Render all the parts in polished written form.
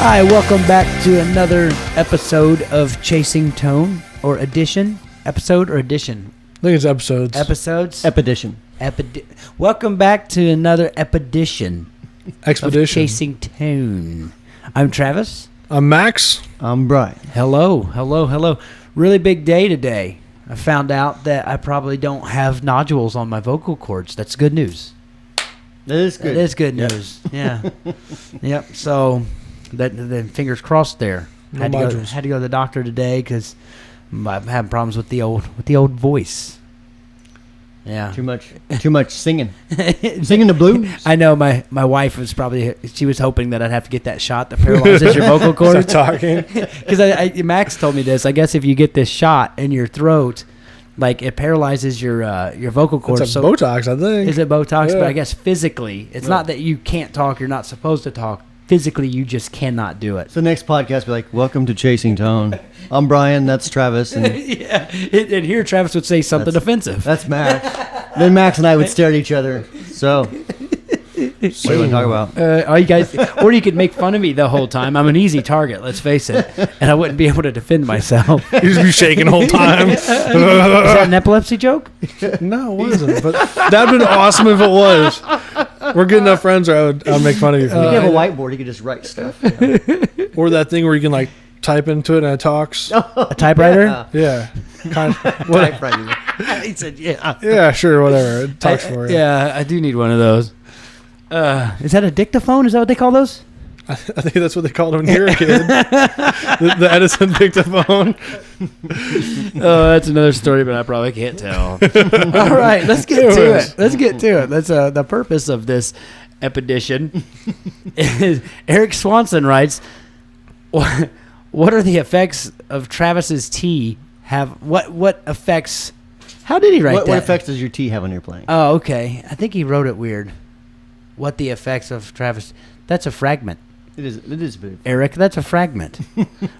Hi, welcome back to another episode of Chasing Tone, or edition. Episode or edition? I think it's episodes. Episodes? Epedition. Welcome back to another epedition Expedition. of Chasing Tone. I'm Travis. I'm Max. I'm Brian. Hello. Really big day today. I found out that I probably don't have nodules on my vocal cords. That's good news. That is good. It is good news. Yeah. Yep. So, the fingers crossed there. No Had nodules. to go to the doctor today because I'm having problems with the old voice. Yeah. Too much singing. Singing the blues. I know my wife was she was hoping that I'd have to get that shot that paralyzes your vocal cords. Stop talking. Because Max told me this. I guess if you get this shot in your throat, like it paralyzes your vocal cords. It's a Botox, I think. Is it Botox? Yeah. But I guess physically, it's not that you can't talk. You're not supposed to talk. Physically, you just cannot do it. So next podcast, be like, "Welcome to Chasing Tone." I'm Brian. That's Travis. And Yeah, and here Travis would say something offensive. that's Max. Then Max and I would stare at each other. So, what do you want to talk about? All you guys, or you could make fun of me the whole time. I'm an easy target. Let's face it, and I wouldn't be able to defend myself. You just be shaking the whole time. Is that an epilepsy joke? No, it wasn't. But that'd been awesome if it was. We're good enough friends where I'll make fun of you for If you that. have a whiteboard, you could just write stuff. Or that thing where you can like type into it and it talks. A typewriter? Yeah. Kind of, what, Typewriter. He said, "Yeah, yeah, sure, whatever. It talks for you. yeah, I do need one of those." Is that a dictaphone? Is that what they call those? I think that's what they called it when you were a kid. the Edison dictaphone. Oh, that's another story, but I probably can't tell. All right, let's get to it. That's the purpose of this epedition. Is Eric Swanson writes, "What are the effects of Travis's tea? What effects? How did he write that? What effects does your tea have on your playing? Oh, okay. I think he wrote it weird. What the effects of Travis? That's a fragment. It is a bit. Eric, that's a fragment.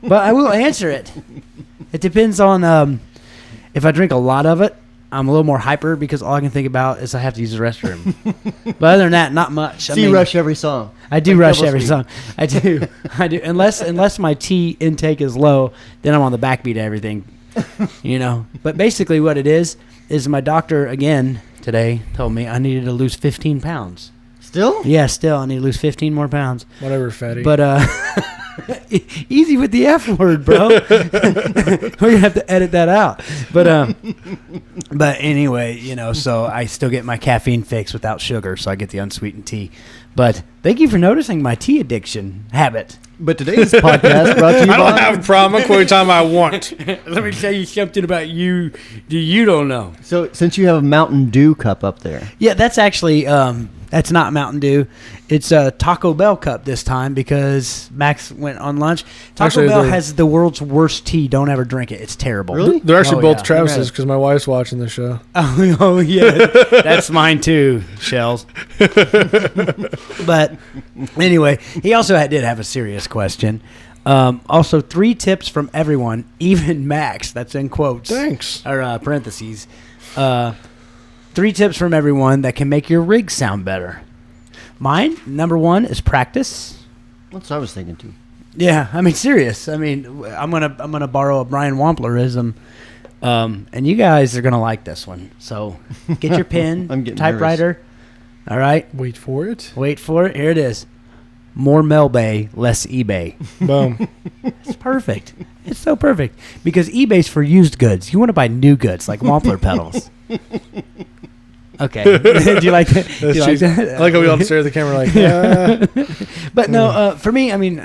But I will answer it. It depends on if I drink a lot of it, I'm a little more hyper because all I can think about is I have to use the restroom. But other than that, not much. So you rush every song. I do Like rush double every speed. song. I do. Unless my tea intake is low, then I'm on the backbeat of everything. But basically what it is my doctor, again, today told me I needed to lose 15 pounds. Still? Yeah, still, I need to lose 15 more pounds. Whatever, fatty. But easy with the F word, bro. We're gonna have to edit that out. But anyway, so I still get my caffeine fix without sugar, so I get the unsweetened tea. But thank you for noticing my tea addiction habit. But today's podcast brought to you I don't by... have a problem with time I want. Let me tell you something about you you don't know. So since you have a Mountain Dew cup up there. Yeah, that's actually that's not Mountain Dew. It's a Taco Bell cup this time because Max went on lunch. Taco Actually, Bell they're- has the world's worst tea. Don't ever drink it. It's terrible. Really? They're actually Oh, both yeah. Travis's because my wife's watching the show. Oh yeah, that's mine too, Shells. But anyway, he also did have a serious question. Also, 3 tips from everyone, even Max. That's in quotes. Thanks. Or parentheses. 3 tips from everyone that can make your rig sound better. Mine, number 1, is practice. That's what I was thinking too. Yeah, I mean, serious. I mean, I'm gonna borrow a Brian Wamplerism, and you guys are gonna like this one. So, get your pen, I'm getting typewriter. All right, Wait for it. wait for it. Here it is. More Melbay, less eBay. Boom. It's perfect. It's so perfect because eBay's for used goods. You want to buy new goods like Wampler pedals. Okay. Do you like that? Do you like that? I like how we all stare at the camera like, yeah. But no, for me, I mean,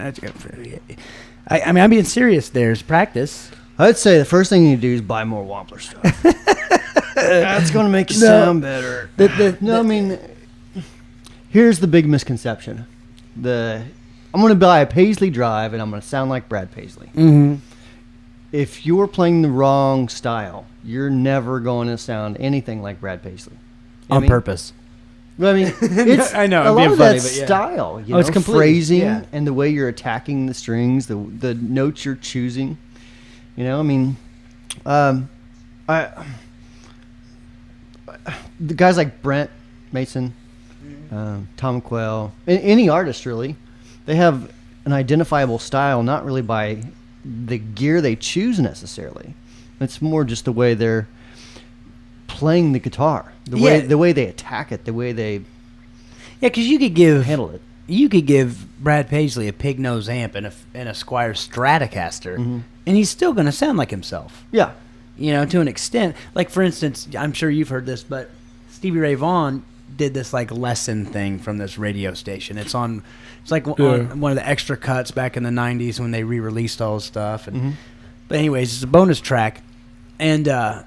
I'm being serious. There's practice. I'd say the first thing you need to do is buy more Wampler stuff. That's going to make you sound better. I mean, here's the big misconception. I'm going to buy a Paisley Drive and I'm going to sound like Brad Paisley. Mm-hmm. If you're playing the wrong style, you're never going to sound anything like Brad Paisley. On purpose. I mean, it's I know, a I'm lot being of funny, that but yeah. style. You It's know, completely, phrasing yeah. and the way you're attacking the strings, the notes you're choosing. I mean, the guys like Brent Mason, Tom Quell, any artist really, they have an identifiable style, not really by the gear they choose necessarily. It's more just the way they're playing the guitar, the way they attack it, the way they because you could handle it. You could give Brad Paisley a pig nose amp and a Squier Stratocaster, and he's still going to sound like himself. Yeah. To an extent. Like, for instance, I'm sure you've heard this, but Stevie Ray Vaughan did this, like, lesson thing from this radio station. It's like on one of the extra cuts back in the 90s when they re-released all his stuff. And But anyways, it's a bonus track, and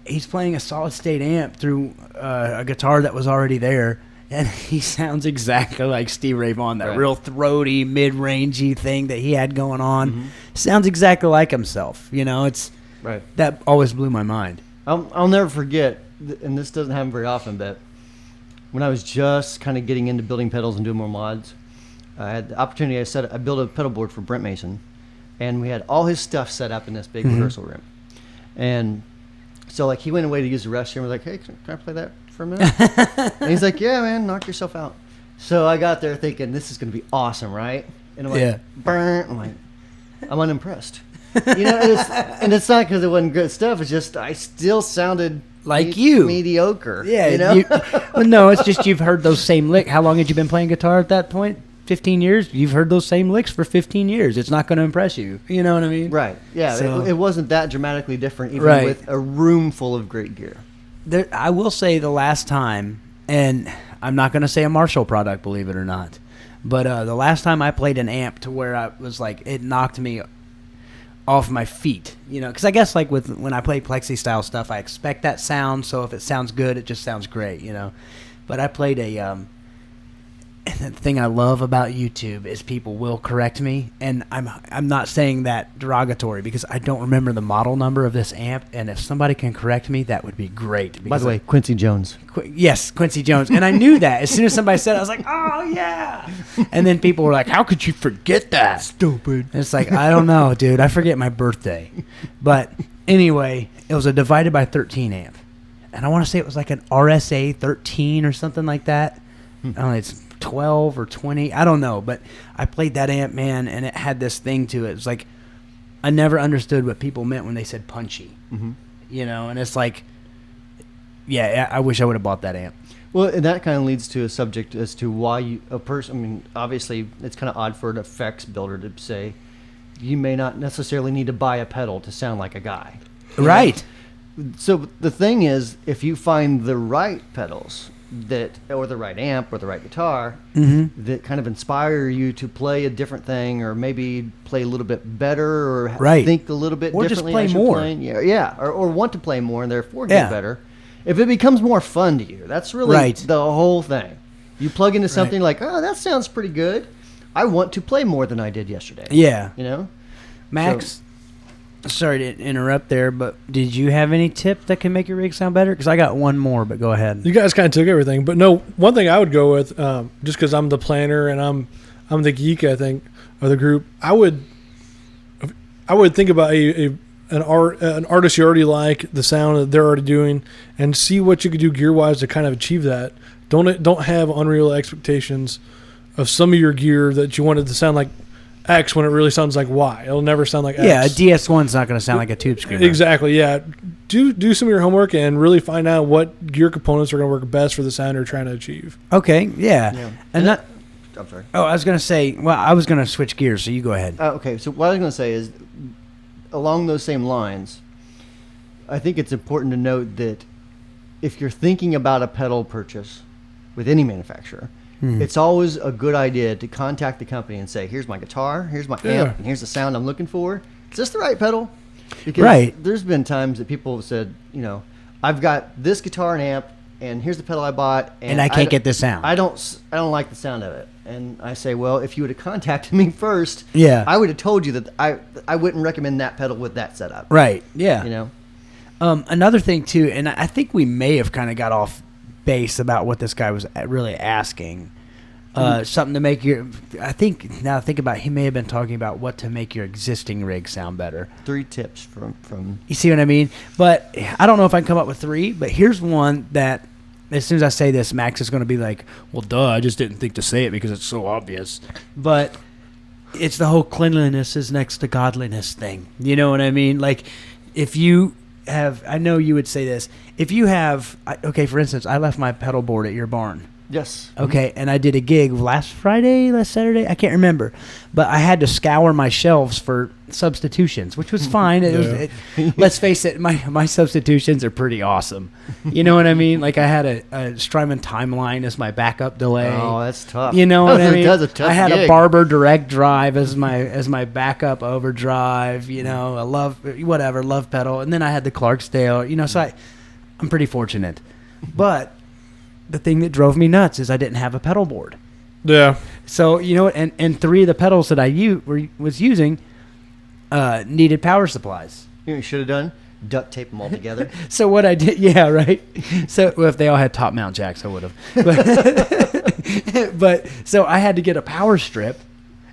he's playing a solid-state amp through a guitar that was already there, and he sounds exactly like Stevie Ray Vaughan, that real throaty, mid-rangey thing that he had going on. Sounds exactly like himself. It's that always blew my mind. I'll never forget, and this doesn't happen very often, but when I was just kind of getting into building pedals and doing more mods, I had the opportunity. I built a pedal board for Brent Mason, and we had all his stuff set up in this big rehearsal room. And so, like, he went away to use the restroom. I was like, hey, can I play that for a minute? And he's like, yeah, man, knock yourself out. So I got there thinking, this is going to be awesome, right? And I'm like, burn. I'm like, I'm unimpressed. And it's not because it wasn't good stuff. It's just I still sounded like mediocre. Yeah. Well, no, it's just you've heard those same licks. How long had you been playing guitar at that point? 15 years? You've heard those same licks for 15 years. It's not going to impress you. You know what I mean? Right. Yeah. So, it wasn't that dramatically different, even with a room full of great gear. I will say the last time, and I'm not going to say a Marshall product, believe it or not, but the last time I played an amp to where I was like, it knocked me off my feet, because I guess like when I play plexi style stuff, I expect that sound. So if it sounds good, it just sounds great, But I played the thing I love about YouTube is people will correct me, and I'm not saying that derogatory because I don't remember the model number of this amp, and if somebody can correct me, that would be great. By the way, Quincy Jones. Yes, Quincy Jones, and I knew that as soon as somebody said it, I was like, oh yeah, and then people were like, how could you forget that? Stupid. And it's like, I don't know, dude, I forget my birthday, but anyway, it was a divided by 13 amp, and I want to say it was like an RSA 13 or something like that. I don't know, it's 12 or 20, I don't know, but I played that amp, man, and it had this thing to it. It was like I never understood what people meant when they said punchy, and it's like, yeah, I wish I would have bought that amp. Well, and that kind of leads to a subject as to why obviously it's kind of odd for an effects builder to say you may not necessarily need to buy a pedal to sound like a guy. Right. So the thing is, if you find the right pedals or the right amp or the right guitar that kind of inspire you to play a different thing, or maybe play a little bit better, or think a little bit differently, or just play more, or want to play more and therefore get better. If it becomes more fun to you, that's really the whole thing. You plug into something like, oh, that sounds pretty good. I want to play more than I did yesterday. Yeah, So, Max. Sorry to interrupt there, but did you have any tip that can make your rig sound better? Because I got one more, but go ahead. You guys kind of took everything, but no, one thing I would go with, just because I'm the planner and I'm the geek, I think, of the group. I would think about an artist you already like, the sound that they're already doing, and see what you could do gear wise to kind of achieve that. Don't have unreal expectations of some of your gear that you wanted to sound like X when it really sounds like Y. It'll never sound like X. Yeah, a DS1's not going to sound like a tube screamer. Exactly, yeah. Do some of your homework and really find out what gear components are going to work best for the sound you're trying to achieve. Okay, yeah. I'm sorry. Oh, I was going to say, well, I was going to switch gears, so you go ahead. Okay, so what I was going to say is, along those same lines, I think it's important to note that if you're thinking about a pedal purchase with any manufacturer, it's always a good idea to contact the company and say, here's my guitar, here's my amp, and here's the sound I'm looking for. Is this the right pedal? Because there's been times that people have said, I've got this guitar and amp, and here's the pedal I bought, and I can't get this sound. I don't like the sound of it. And I say, well, if you would have contacted me first, I would have told you that I wouldn't recommend that pedal with that setup. Right, yeah. Another thing, too, and I think we may have kind of got off base about what this guy was really asking. Something to make I think, now think about it, he may have been talking about what to make your existing rig sound better. 3 tips from You see what I mean? But I don't know if I can come up with 3, but here's one that as soon as I say this, Max is going to be like, well, duh, I just didn't think to say it because it's so obvious. But it's the whole cleanliness is next to godliness thing. You know what I mean? Like, if you have, I know you would say this. If you have, okay, for instance, I left my pedal board at your barn. Yes. Okay, and I did a gig last Saturday, I can't remember, but I had to scour my shelves for substitutions, which was fine. Let's face it, my substitutions are pretty awesome. You know what I mean? Like, I had a Strymon Timeline as my backup delay. Oh, that's tough. You know what I mean? That's a tough I had gig. a Barber Direct Drive as my backup overdrive. You know, I love pedal, and then I had the Clarksdale. You know, so I'm pretty fortunate, but the thing that drove me nuts is I didn't have a pedal board. Yeah. So, you know, and 3 of the pedals that I was using needed power supplies. You know what you should have done? Duct tape them all together. So what I did, yeah, right. So if they all had top mount jacks, I would have. But so I had to get a power strip,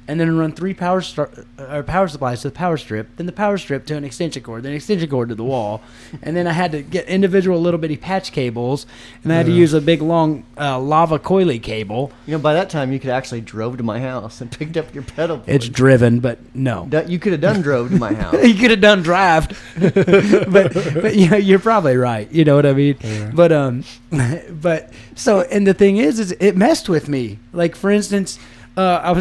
and then run 3 power supplies to the power strip, then the power strip to an extension cord, then extension cord to the wall, and then I had to get individual little bitty patch cables, and I had to use a big long lava coily cable. You know, by that time you could actually drove to my house and picked up your pedal board. It's driven, but no. You could have done drove to my house. You could have done draft, but you know, you're probably right. You know what I mean? Yeah. But so, and the thing is it messed with me. Like, for instance, I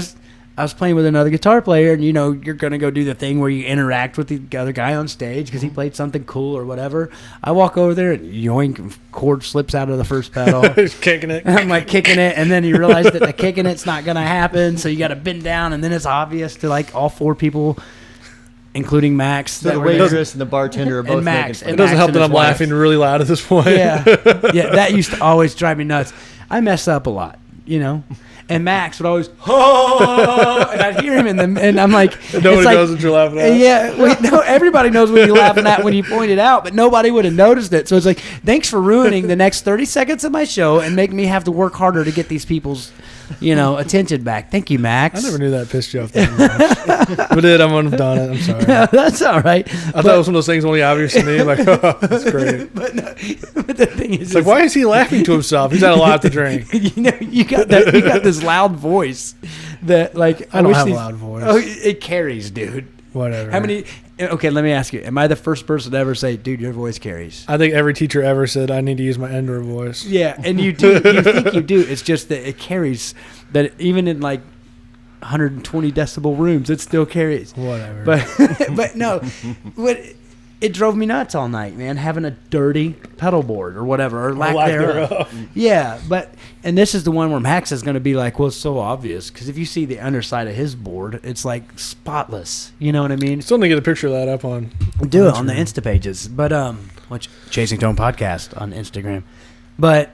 was playing with another guitar player, and you know, you're going to go do the thing where you interact with the other guy on stage because he played something cool or whatever. I walk over there and yoink, cord slips out of the first pedal. He's kicking it. I'm like kicking it, and then you realize that the kicking it's not going to happen, so you got to bend down, and then it's obvious to like all 4 people, including Max. So the waitress and the bartender are both and Max. making It doesn't Max help and that his I'm wife. laughing really loud at this point. Yeah, that used to always drive me nuts. I mess up a lot, you know. And Max would always, oh, and I'd hear him, and I'm like, Nobody knows what you're laughing at. Yeah, no, everybody knows what you're laughing at when you point it out, but nobody would have noticed it. So it's like, thanks for ruining the next 30 seconds of my show and making me have to work harder to get these people's, you know, attention back. Thank you, Max. I never knew that pissed you off that much. But I'm going to have done it. I'm sorry. No, that's all right. I thought it was one of those things only obvious to me. I'm like, oh, that's great. But the thing is, It's like, why is he laughing to himself? He's had a lot to drink. you know, you got this loud voice that, like, I don't have a these- loud voice. Oh, it carries, dude. Whatever. How many? Okay, let me ask you. Am I the first person to ever say, "Dude, your voice carries"? I think every teacher ever said I need to use my Endor voice. Yeah, and you do. You think you do. It's just that it carries. That even in like 120 decibel rooms, it still carries. Whatever. But no, what it drove me nuts all night, man. Having a dirty pedal board or whatever, or lack thereof. Yeah, and this is the one where Max is going to be like, well, it's so obvious because if you see the underside of his board, it's like spotless. You know what I mean? Still need to get a picture of that up on. Do it on the Insta pages, but Chasing Tone Podcast on Instagram, but.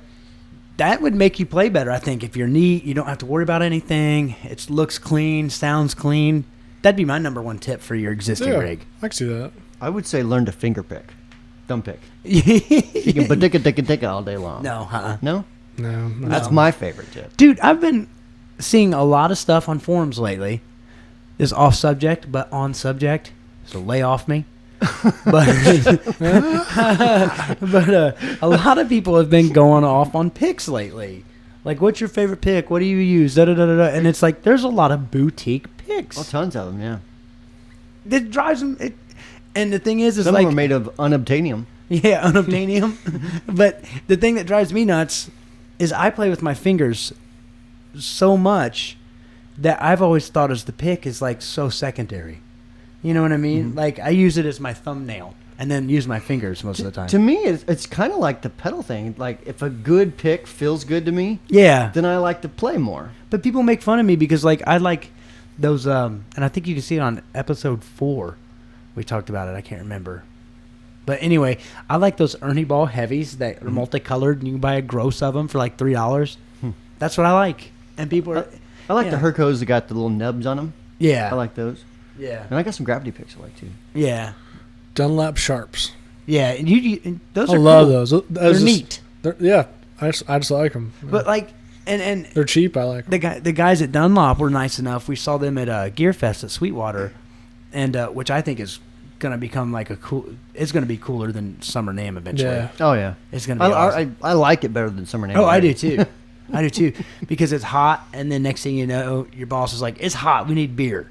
That would make you play better, I think. If you're neat, you don't have to worry about anything. It looks clean, sounds clean. That'd be my number 1 tip for your existing rig. I can see that. I would say learn to finger pick. Thumb pick. You You can badicka all day long. No, No? No. That's my favorite tip. Dude, I've been seeing a lot of stuff on forums lately. This is off subject, but on subject. So lay off me. But a lot of people have been going off on picks lately. Like, what's your favorite pick? What do you use? Da, da, da, da, da. And it's like, there's a lot of boutique picks. Oh, tons of them, yeah. That drives them. And the thing is Some like, of them are made of unobtainium. yeah, unobtainium. But the thing that drives me nuts is I play with my fingers so much that I've always thought as the pick is like so secondary. You know what I mean? Mm-hmm. Like, I use it as my thumbnail and then use my fingers most of the time. To me, it's kind of like the pedal thing. Like, if a good pick feels good to me, yeah, then I like to play more. But people make fun of me because, like, I like those, and I think you can see it on episode 4. We talked about it. I can't remember. But anyway, I like those Ernie Ball heavies that are multicolored, and you can buy a gross of them for like $3. That's what I like. And people are... I like the Hercos that got the little nubs on them. Yeah. I like those. Yeah. And I got some gravity picks I like, too. Yeah. Dunlap Sharps. Yeah. And and those are love cool. those. They're neat. Yeah. I just like them. But, like... And they're cheap. I like them. The guys at Dunlop were nice enough. We saw them at Gear Fest at Sweetwater, and which I think is going to become like a cool. It's going to be cooler than Summer NAMM eventually. Yeah. Oh yeah. It's going to be. Awesome. I like it better than Summer NAMM. Oh, I do too. I do too, because it's hot, and then next thing you know, your boss is like, "It's hot. We need beer."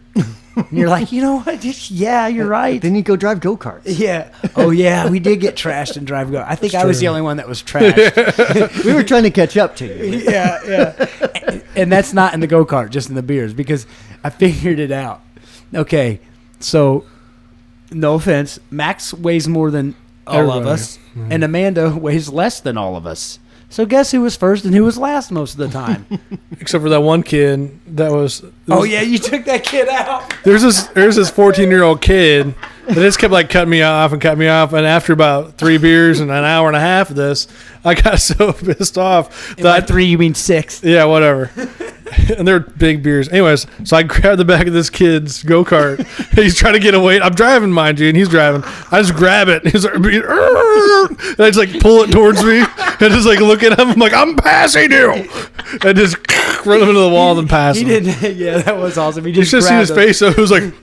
And you're like, you know what? Yeah, you're right. Then you go drive go-karts. Yeah. Oh, yeah. We did get trashed and drive go. I think I was the only one that was trashed. We were trying to catch up to you. Yeah. And that's not in the go-kart, just in the beers, because I figured it out. Okay. So, no offense, Max weighs more than all of us, and Amanda weighs less than all of us. So guess who was first and who was last most of the time? Except for that one kid that was. Oh yeah, you took that kid out. There's this 14-year-old kid that just kept like cutting me off, and after about 3 beers and an hour and a half of this, I got so pissed off. By 3, you mean 6? Yeah, whatever. And they're big beers. Anyways, so I grabbed the back of this kid's go-kart. He's trying to get away. I'm driving, mind you, and he's driving. I just grab it. He's like, and I just like pull it towards me and just like look at him. I'm like, I'm passing you. And just run him into the wall and pass him. He didn't. Yeah, that was awesome. He You just should see his face. So it was like,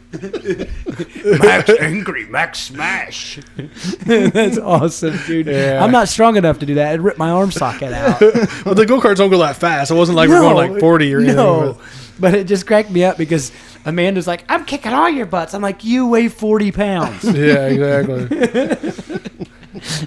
Max angry, Max smash. That's awesome, dude. Yeah. I'm not strong enough to do that. I'd rip my arm socket out. well, the go-karts don't go that fast. It wasn't like we're going like 40 or anything. No, but it just cracked me up because Amanda's like, I'm kicking all your butts. I'm like, you weigh 40 pounds. Yeah, exactly.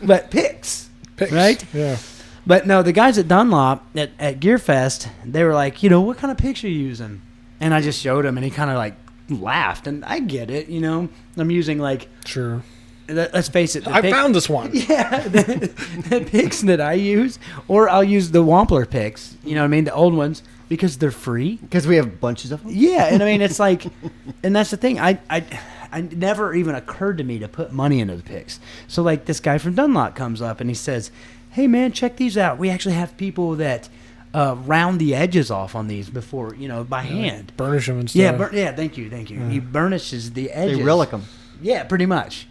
But picks, right? Yeah. But no, the guys at Dunlop at Gearfest, they were like, you know, what kind of picks are you using? And I just showed him, and he kind of like laughed. And I get it, you know. I'm using like, Sure. Let's face it. I found this one. Yeah, the picks that I use, or I'll use the Wampler picks. You know what I mean? The old ones, because they're free. Because we have bunches of them. Yeah, and I mean it's like, and that's the thing. I never even occurred to me to put money into the picks. So like this guy from Dunlop comes up and he says, "Hey man, check these out. We actually have people that round the edges off on these before, you know, by hand. Burnish them and stuff. Yeah, thank you. He burnishes the edges. They relic them. Yeah, pretty much.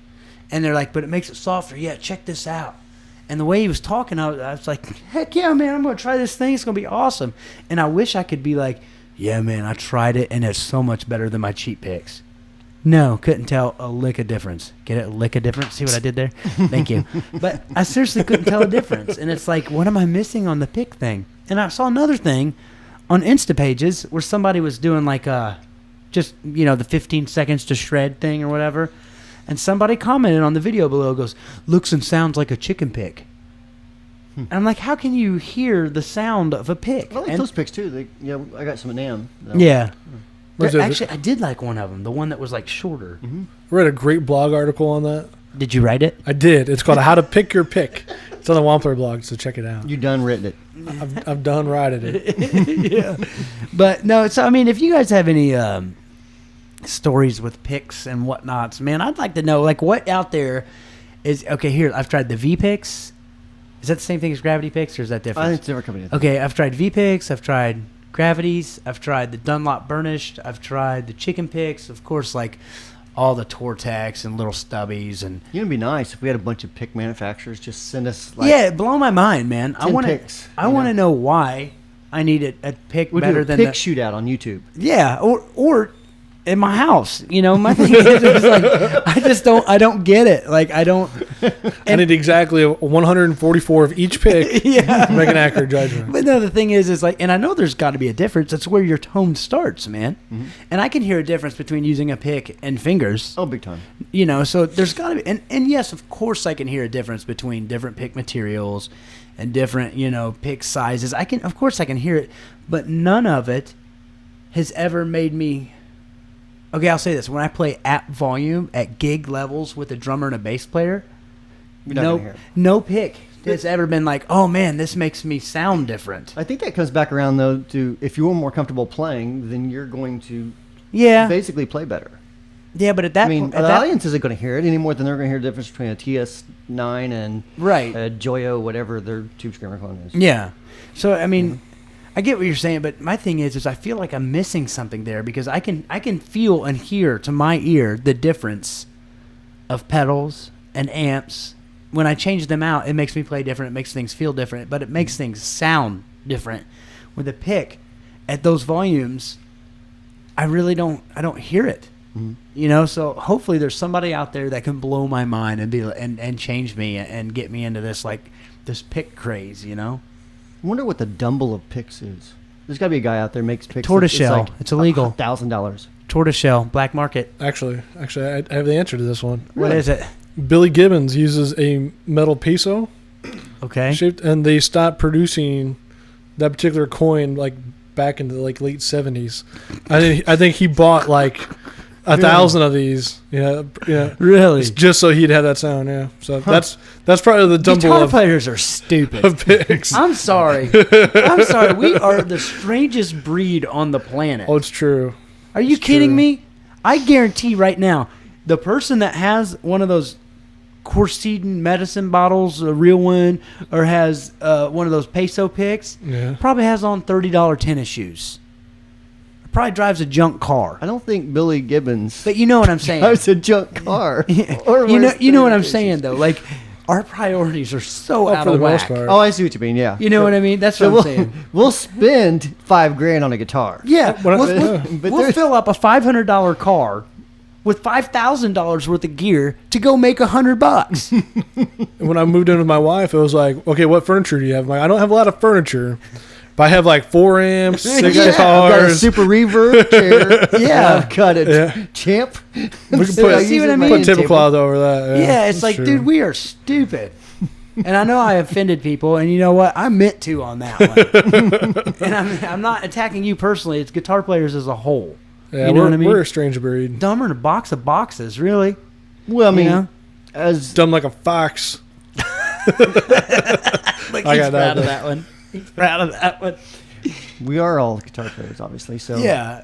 And they're like, but it makes it softer. Yeah, check this out. And the way he was talking, I was like, heck yeah, man, I'm going to try this thing. It's going to be awesome. And I wish I could be like, yeah, man, I tried it, and it's so much better than my cheap picks. No, couldn't tell a lick of difference. Get it? A lick of difference? See what I did there? Thank you. But I seriously couldn't tell a difference. And it's like, what am I missing on the pick thing? And I saw another thing on Instapages where somebody was doing like just, you know, the 15 seconds to shred thing or whatever. And somebody commented on the video below, goes, looks and sounds like a chicken pick. And I'm like, how can you hear the sound of a pick? I like those picks too. I got some of them. Yeah. Where's Actually, I did like one of them, the one that was like shorter. Mm-hmm. I read a great blog article on that. Did you write it? I did. It's called How to Pick Your Pick. It's on the Wampler blog, so check it out. You done written it. I've done writing it. Yeah. But no, so I mean, if you guys have any stories with picks and whatnots, man, I'd like to know, like, what out there is, okay, here, I've tried the V-Picks. Is that the same thing as Gravity Picks, or is that different? I think it's never coming in. Okay, I've tried V-Picks, I've tried Gravities, I've tried the Dunlop Burnished, I've tried the Chicken Picks, of course, like, all the Tortex and little stubbies. And you know, it'd be nice if we had a bunch of pick manufacturers just send us, like, yeah, blow my mind, man. I want picks, I want to know why I need a pick we'll better do a than pick the shootout on YouTube. Yeah, or in my house, you know, my thing is it's like, I don't get it. Like, I don't. I need exactly 144 of each pick Yeah. to make an accurate judgment. But no, the thing is like, and I know there's got to be a difference. That's where your tone starts, man. Mm-hmm. And I can hear a difference between using a pick and fingers. Oh, big time. You know, so there's got to be, and yes, of course, I can hear a difference between different pick materials and different, you know, pick sizes. Of course, I can hear it, but none of it has ever made me. Okay, I'll say this. When I play at volume, at gig levels with a drummer and a bass player, no pick has ever been like, oh, man, this makes me sound different. I think that comes back around, though, to if you're more comfortable playing, then you're going to basically play better. Yeah, but at that point... the audience isn't going to hear it any more than they're going to hear the difference between a TS9 and a Joyo, whatever their tube screamer clone is. Yeah. So, I mean... I get what you're saying, but my thing is I feel like I'm missing something there because I can feel and hear to my ear the difference of pedals and amps. When I change them out, it makes me play different. It makes things feel different, but it makes things sound different. With a pick at those volumes, I don't hear it. Mm-hmm. You know, so hopefully there's somebody out there that can blow my mind and change me and get me into this pick craze, you know? wonder what the Dumble of picks is. There's got to be a guy out there who makes picks. Tortoiseshell. It's illegal. $1,000. Tortoiseshell, black market. Actually, I have the answer to this one. What is it? Billy Gibbons uses a metal peso Okay. shaped, and they stopped producing that particular coin like back in the late 70s. I think he bought like 1,000 of these. Yeah. Really? It's just so he'd have that sound. Yeah. So that's probably the Dumble Guitar players are stupid. of picks. I'm sorry. I'm sorry. We are the strangest breed on the planet. Oh, it's true. Are you It's kidding true. me? I guarantee right now, the person that has one of those quercetin medicine bottles, a real one, or has one of those peso picks, Yeah. probably has on $30 tennis shoes. Probably drives a junk car. I don't think Billy Gibbons But you know what I'm saying. drives a junk car. Or you wears know what I'm 30 saying though. Like our priorities are so Oh, out for of the most whack. part. Oh, I see what you mean. Yeah. You know what I mean? That's So what I'm saying. we'll spend $5,000 on a guitar. Yeah, When I- but we'll there's- fill up a $500 car with $5,000 worth of gear to go make $100. When I moved in with my wife, it was like, okay, what furniture do you have? I'm like, I don't have a lot of furniture, but I have like 4 amps, 6 I've got a guitars. super reverb chair. Yeah. I've got a Yeah. champ. We can See put, what I mean? put table cloth over that. Yeah, it's that's like, true. dude, we are stupid. And I know I offended people, and you know what? I meant to on that one. And I'm not attacking you personally. It's guitar players as a whole. Yeah, you know what I mean? We're a strange breed. Dumber than a box of boxes, really. Well, I mean, You know? as Dumb like a fox. Like I he's got that proud of one. that one. He's proud of that one. we are all guitar players, obviously. So Yeah.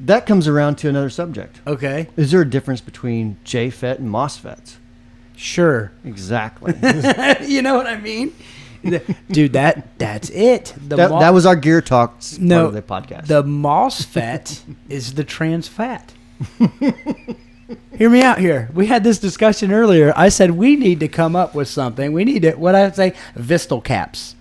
that comes around to another subject. Okay. Is there a difference between JFET and MOSFETs? Sure. Exactly. You know what I mean? Dude, that's it. that was our Gear Talks part No, of the podcast. The MOSFET is the trans fat. Hear me out here. We had this discussion earlier. I said we need to come up with something. We need to, what I say, Vistal Caps.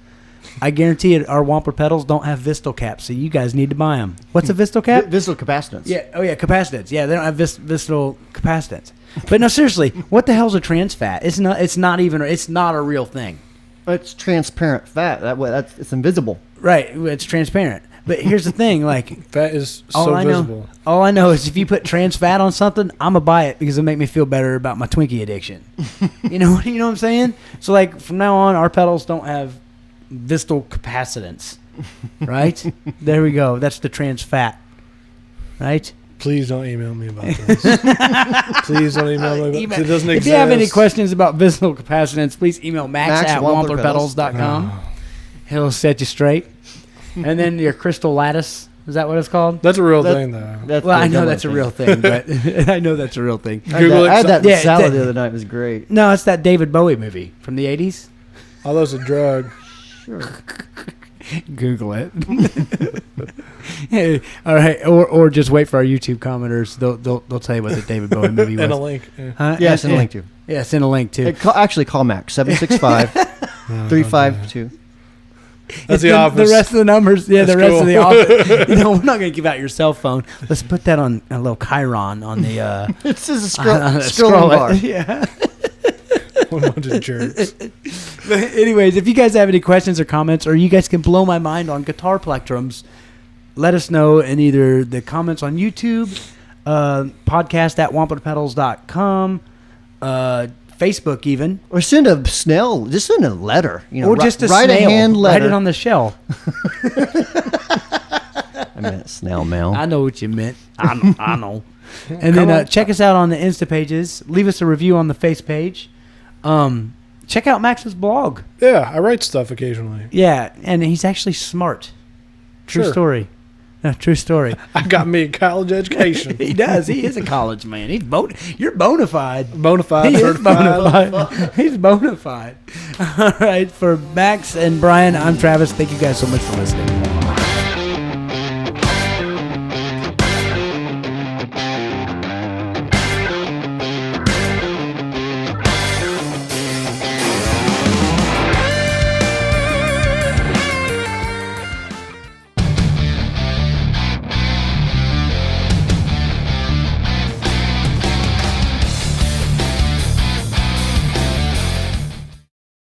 I guarantee it, our Wampler pedals don't have Vistal Caps, so you guys need to buy them. What's a Vistal Cap? Vistal capacitance. Yeah. Oh, yeah. Capacitance. Yeah, they don't have Vistal capacitance. But no, seriously, what the hell's a trans fat? It's not a real thing. It's transparent fat. It's invisible. Right. It's transparent. But here's the thing, like, Fat is all so I visible. know, all I know is if you put trans fat on something, I'm gonna buy it because it'll make me feel better about my Twinkie addiction. you know what I'm saying? So like from now on, our pedals don't have Vistal capacitance, right? There we go. That's the trans fat, right? Please don't email me about this. Please don't email me about it. Doesn't If exist. you have any questions about Vistal capacitance, please email Max Max at at wamplerpedals. wamplerpedals.com. He'll set you straight. And then your crystal lattice. Is that what it's called? That's a real That- thing, though. That's Well, the I know dumb that's a thing. real thing, but I know that's a real thing. Google it. I had that in Yeah, salad that- the other night. It was great. No, it's that David Bowie movie from the 80s. Oh, that was a drug. Sure. Google it. Hey, all right, or just wait for our YouTube commenters. They'll tell you what the David Bowie movie was. And a link. Yeah. Huh? Yeah, send a link to. Yeah, send a link too. Actually, call Max 765-352. That's the The office. rest of the numbers, yeah, That's the rest of cool. the office. We're not going to give out your cell phone. Let's put that on a little chyron on the This is a scroll scrolling bar. Yeah. One bunch of jerks. But anyways, if you guys have any questions or comments, or you guys can blow my mind on guitar plectrums, let us know in either the comments on YouTube, podcast at wamplerpedals.com, Facebook even, Or send a snail. Just send a letter. or just a write snail. a hand letter. Write it on the shell. I meant snail mail. I know what you meant. I know. And then check us out on the Insta pages. Leave us a review on the face page. Check out Max's blog. Yeah, I write stuff occasionally. Yeah, and he's actually smart. True Sure. story. No, true story. I got me a college education. He does. He is a college man. You're bona fide. Bona fide, He is certified. bona fide. He's bona fide. All right. For Max and Brian, I'm Travis. Thank you guys so much for listening.